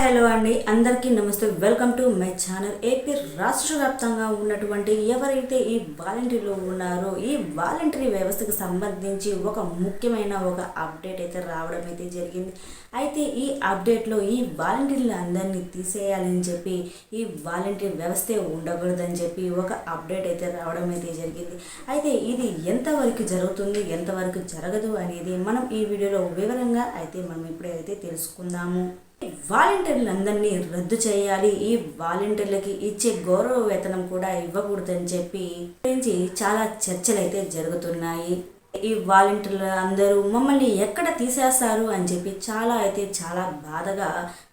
Hello అండి, అందరికీ నమస్తే. Welcome to my channel. AP రాష్ట్ర వ్యాప్తంగా ఉన్నటువంటి ఎవరైతే ఈ వాలంటీర్లు ఉన్నారో ఈ వాలంటరీ వ్యవస్థకు సంబంధించి ఒక ముఖ్యమైన ఒక అప్డేట్ అయితే రావడం అయితే జరిగింది. అయితే ఈ అప్డేట్లో ఈ వాలంటీర్లు అందరినీ తీసేయాలని చెప్పి, ఈ వాలంటీర్ వ్యవస్థే ఉండకూడదని చెప్పి ఒక అప్డేట్ అయితే రావడం అయితే జరిగింది. అయితే ఇది ఎంతవరకు జరుగుతుంది, ఎంతవరకు జరగదు అనేది మనం ఈ వీడియోలో వివరంగా అయితే మనం ఇప్పుడైతే తెలుసుకుందాము. వాలంటీర్లందరినీ రద్దు చేయాలి, ఈ వాలంటీర్లకి ఇచ్చే గౌరవ వేతనం కూడా ఇవ్వకూడదని చెప్పి గురించి చాలా చర్చలు అయితే జరుగుతున్నాయి. ఈ వాలంటీర్లు అందరూ మమ్మల్ని ఎక్కడ తీసేస్తారు అని చెప్పి చాలా బాధగా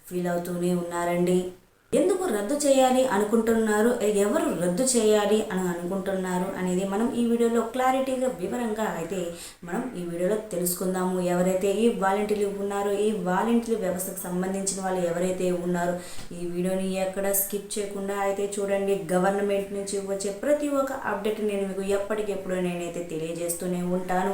ఫీల్ అవుతూనే ఉన్నారండి. ఎందుకు రద్దు చేయాలి అనుకుంటున్నారు, ఎవరు రద్దు చేయాలి అని అనుకుంటున్నారు అనేది మనం ఈ వీడియోలో క్లారిటీగా వివరంగా అయితే మనం ఈ వీడియోలో తెలుసుకుందాము. ఎవరైతే ఈ వాలంటీర్లు ఉన్నారో, ఈ వాలంటీర్ వ్యవస్థకు సంబంధించిన వాళ్ళు ఎవరైతే ఉన్నారో ఈ వీడియోని ఎక్కడ స్కిప్ చేయకుండా అయితే చూడండి. గవర్నమెంట్ నుంచి వచ్చే ప్రతి ఒక్క అప్డేట్ నేను మీకు ఎప్పటికెప్పుడు నేనైతే తెలియజేస్తూనే ఉంటాను.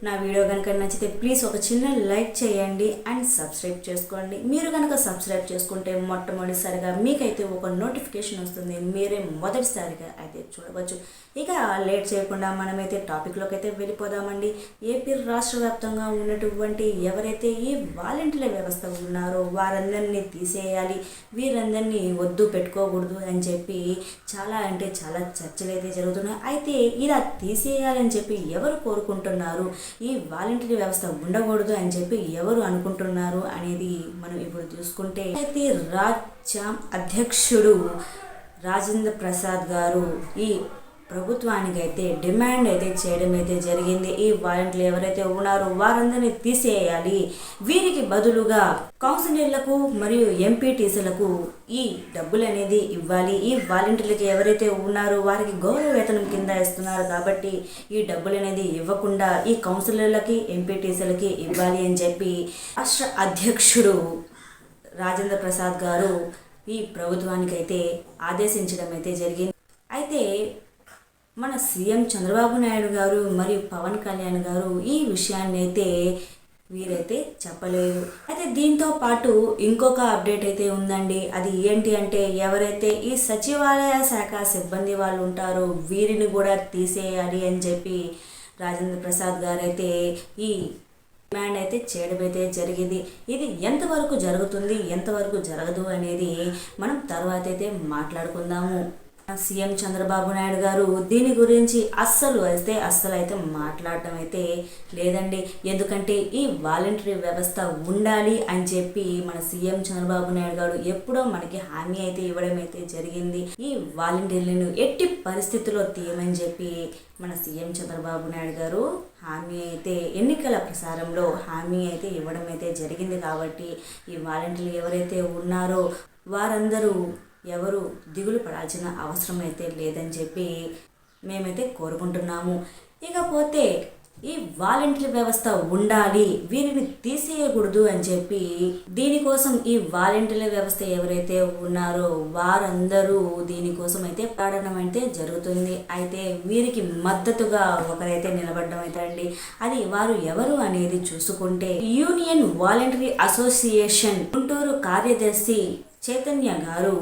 నా వీడియో కనుక నచ్చితే ప్లీజ్ ఒక చిన్న లైక్ చేయండి అండ్ సబ్స్క్రైబ్ చేసుకోండి. మీరు కనుక సబ్స్క్రైబ్ చేసుకుంటే మొట్టమొదటిసారిగా మీకైతే ఒక నోటిఫికేషన్ వస్తుంది, మీరే మొదటిసారిగా అయితే చూడవచ్చు. ఇక లేట్ చేయకుండా మనమైతే టాపిక్లోకి అయితే వెళ్ళిపోదామండి. ఏపీ రాష్ట్ర వ్యాప్తంగా ఉన్నటువంటి ఎవరైతే ఈ వాలంటీర్ల వ్యవస్థ ఉన్నారో వారందరినీ తీసేయాలి, వీరందరినీ వద్దు పెట్టుకోకూడదు అని చెప్పి చాలా చర్చలు అయితే జరుగుతున్నాయి. అయితే ఇలా తీసేయాలని చెప్పి ఎవరు కోరుకుంటున్నారు, ఈ వాలంటీర్ వ్యవస్థ ఉండకూడదు అని చెప్పి ఎవరు అనుకుంటున్నారు అనేది మనం ఇప్పుడు చూసుకుంటే, అయితే రాజ్యం అధ్యక్షుడు రాజేంద్ర ప్రసాద్ గారు ఈ ప్రభుత్వానికి అయితే డిమాండ్ అయితే చేయడం అయితే జరిగింది. ఈ వాలంటీర్లు ఎవరైతే ఉన్నారో వారందరినీ తీసేయాలి, వీరికి బదులుగా కౌన్సిలర్లకు మరియు ఎంపీటీసీలకు ఈ డబ్బులు అనేది ఇవ్వాలి. ఈ వాలంటీర్లకి ఎవరైతే ఉన్నారో వారికి గౌరవ వేతనం కింద ఇస్తున్నారు కాబట్టి ఈ డబ్బులు అనేది ఇవ్వకుండా ఈ కౌన్సిలర్లకి ఎంపీటీసీలకి ఇవ్వాలి అని చెప్పి రాష్ట్ర అధ్యక్షుడు రాజేంద్ర ప్రసాద్ గారు ఈ ప్రభుత్వానికి అయితే ఆదేశించడం అయితే జరిగింది. అయితే మన సీఎం చంద్రబాబు నాయుడు గారు మరియు పవన్ కళ్యాణ్ గారు ఈ విషయాన్ని అయితే వీరైతే చెప్పలేదు. అయితే దీంతో పాటు ఇంకొక అప్డేట్ అయితే ఉందండి. అది ఏంటి అంటే, ఎవరైతే ఈ సచివాలయ శాఖ సిబ్బంది వాళ్ళు ఉంటారో వీరిని కూడా తీసేయాలి అని చెప్పి రాజేంద్ర ప్రసాద్ గారు అయితే ఈ డిమాండ్ అయితే చేయడం అయితే జరిగింది. ఇది ఎంతవరకు జరుగుతుంది, ఎంతవరకు జరగదు అనేది మనం తర్వాత అయితే మాట్లాడుకుందాము. సీఎం చంద్రబాబు నాయుడు గారు దీని గురించి అస్సలు అయితే మాట్లాడటం అయితే లేదండి. ఎందుకంటే ఈ వాలంటరీ వ్యవస్థ ఉండాలి అని చెప్పి మన సీఎం చంద్రబాబు నాయుడు గారు ఎప్పుడో మనకి హామీ అయితే ఇవ్వడం అయితే జరిగింది. ఈ వాలంటీర్లను ఎట్టి పరిస్థితుల్లో తీయమని చెప్పి మన సీఎం చంద్రబాబు నాయుడు గారు హామీ అయితే ఎన్నికల ప్రసారంలో హామీ అయితే ఇవ్వడం అయితే జరిగింది. కాబట్టి ఈ వాలంటీర్లు ఎవరైతే ఉన్నారో వారందరూ ఎవరు దిగులు పడాల్సిన అవసరం అయితే లేదని చెప్పి మేమైతే కోరుకుంటున్నాము. ఇకపోతే ఈ వాలంటీర్ వ్యవస్థ ఉండాలి, వీరిని తీసేయకూడదు అని చెప్పి దీనికోసం ఈ వాలంటీర్ల వ్యవస్థ ఎవరైతే ఉన్నారో వారందరూ దీనికోసం అయితే పోరాడడం అయితే జరుగుతుంది. అయితే వీరికి మద్దతుగా ఒకరైతే నిలబడడం అయితే అండి. అది వారు ఎవరు అనేది చూసుకుంటే, యూనియన్ వాలంటరీ అసోసియేషన్ గుంటూరు కార్యదర్శి చైతన్య గారు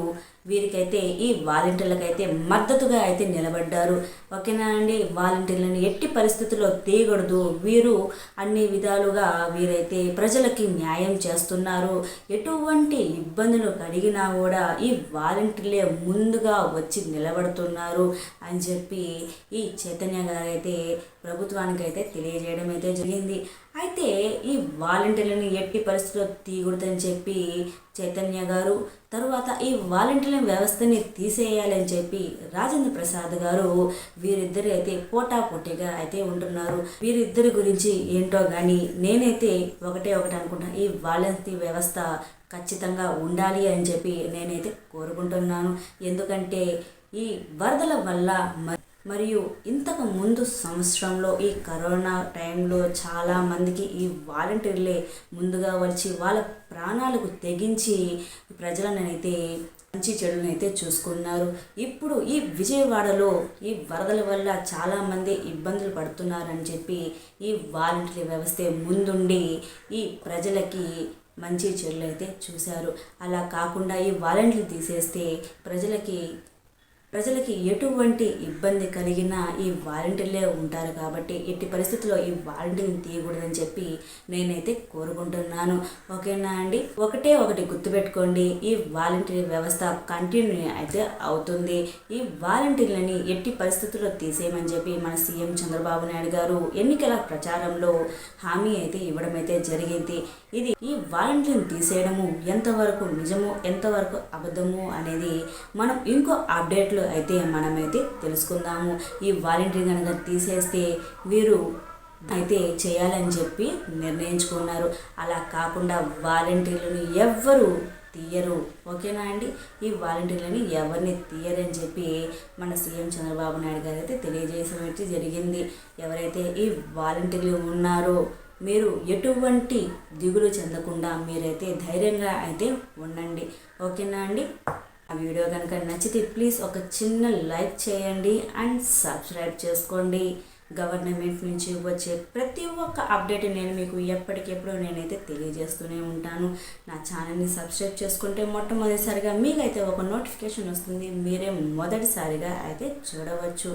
వీరికైతే ఈ వాలంటీర్లకైతే మద్దతుగా అయితే నిలబడ్డారు. ఓకేనా అండి. వాలంటీర్లను ఎట్టి పరిస్థితుల్లో తీయకూడదు, వీరు అన్ని విధాలుగా వీరైతే ప్రజలకి న్యాయం చేస్తున్నారు, ఎటువంటి ఇబ్బందులు కలిగినా కూడా ఈ వాలంటీర్లే ముందుగా వచ్చి నిలబడుతున్నారు అని చెప్పి ఈ చైతన్య గారైతే ప్రభుత్వానికి అయితే తెలియజేయడం అయితే జరిగింది. అయితే ఈ వాలంటీర్లను ఎట్టి పరిస్థితుల్లో తీయకూడదని చెప్పి చైతన్య గారు, తరువాత ఈ వాలంటీర్ల వ్యవస్థని తీసేయాలని చెప్పి రాజేంద్ర ప్రసాద్ గారు వీరిద్దరు అయితే పోటాపోటీగా అయితే ఉంటున్నారు. వీరిద్దరి గురించి ఏంటో కానీ నేనైతే ఒకటి అనుకుంటున్నాను, ఈ వాలంటీర్ వ్యవస్థ ఖచ్చితంగా ఉండాలి అని చెప్పి నేనైతే కోరుకుంటున్నాను. ఎందుకంటే ఈ వరదల వల్ల మరియు ఇంతకు ముందు సంవత్సరంలో ఈ కరోనా టైంలో చాలామందికి ఈ వాలంటీర్లే ముందుగా వచ్చి వాళ్ళ ప్రాణాలకు తెగించి ప్రజలను అయితే మంచి చెడునైతే చూసుకున్నారు. ఇప్పుడు ఈ విజయవాడలో ఈ వరదల వల్ల చాలామంది ఇబ్బందులు పడుతున్నారని చెప్పి ఈ వాలంటీర్ వ్యవస్థ ముందుండి ఈ ప్రజలకి మంచి చెడులు అయితే చూశారు. అలా కాకుండా ఈ వాలంటీర్లు తీసేస్తే ప్రజలకి ఎటువంటి ఇబ్బంది కలిగినా ఈ వాలంటీర్లే ఉంటారు కాబట్టి ఎట్టి పరిస్థితుల్లో ఈ వాలంటీర్ని తీయకూడదని చెప్పి నేనైతే కోరుకుంటున్నాను. ఓకేనా అండి? ఒకటి గుర్తుపెట్టుకోండి, ఈ వాలంటీర్ వ్యవస్థ కంటిన్యూ అయితే అవుతుంది. ఈ వాలంటీర్లని ఎట్టి పరిస్థితుల్లో తీసేయమని చెప్పి మన సీఎం చంద్రబాబు నాయుడు గారు ఎన్నికల ప్రచారంలో హామీ అయితే ఇవ్వడం అయితే జరిగింది. ఈ వాలంటీర్ని తీసేయడము ఎంతవరకు నిజము ఎంతవరకు అబద్ధము అనేది మనం ఇంకో అప్డేట్లో అయితే మనమైతే తెలుసుకుందాము. ఈ వాలంటీర్ కనుక తీసేస్తే వీరు అయితే చేయాలని చెప్పి నిర్ణయించుకున్నారు. అలా కాకుండా వాలంటీర్లను ఎవ్వరు తీయరు. ఓకేనా అండి? ఈ వాలంటీర్లని ఎవరిని తీయరని చెప్పి మన సీఎం చంద్రబాబు నాయుడు గారు అయితే తెలియజేయడం జరిగింది. ఎవరైతే ఈ వాలంటీర్లు ఉన్నారో మీరు ఎటువంటి దిగులు చెందకుండా మీరైతే ధైర్యంగా అయితే ఉండండి. ఓకేనా అండి? ఆ వీడియో కనుక నచ్చితే ప్లీజ్ ఒక చిన్న లైక్ చేయండి అండ్ సబ్స్క్రైబ్ చేసుకోండి. గవర్నమెంట్ నుంచి వచ్చే ప్రతి ఒక్క అప్డేట్ నేను మీకు ఎప్పటికెప్పుడు నేనైతే తెలియజేస్తూనే ఉంటాను. నా ఛానల్ని సబ్స్క్రైబ్ చేసుకుంటే మొట్టమొదటిసారిగా మీకైతే ఒక నోటిఫికేషన్ వస్తుంది. మీరే మొదటిసారిగా అయితే చూడవచ్చు.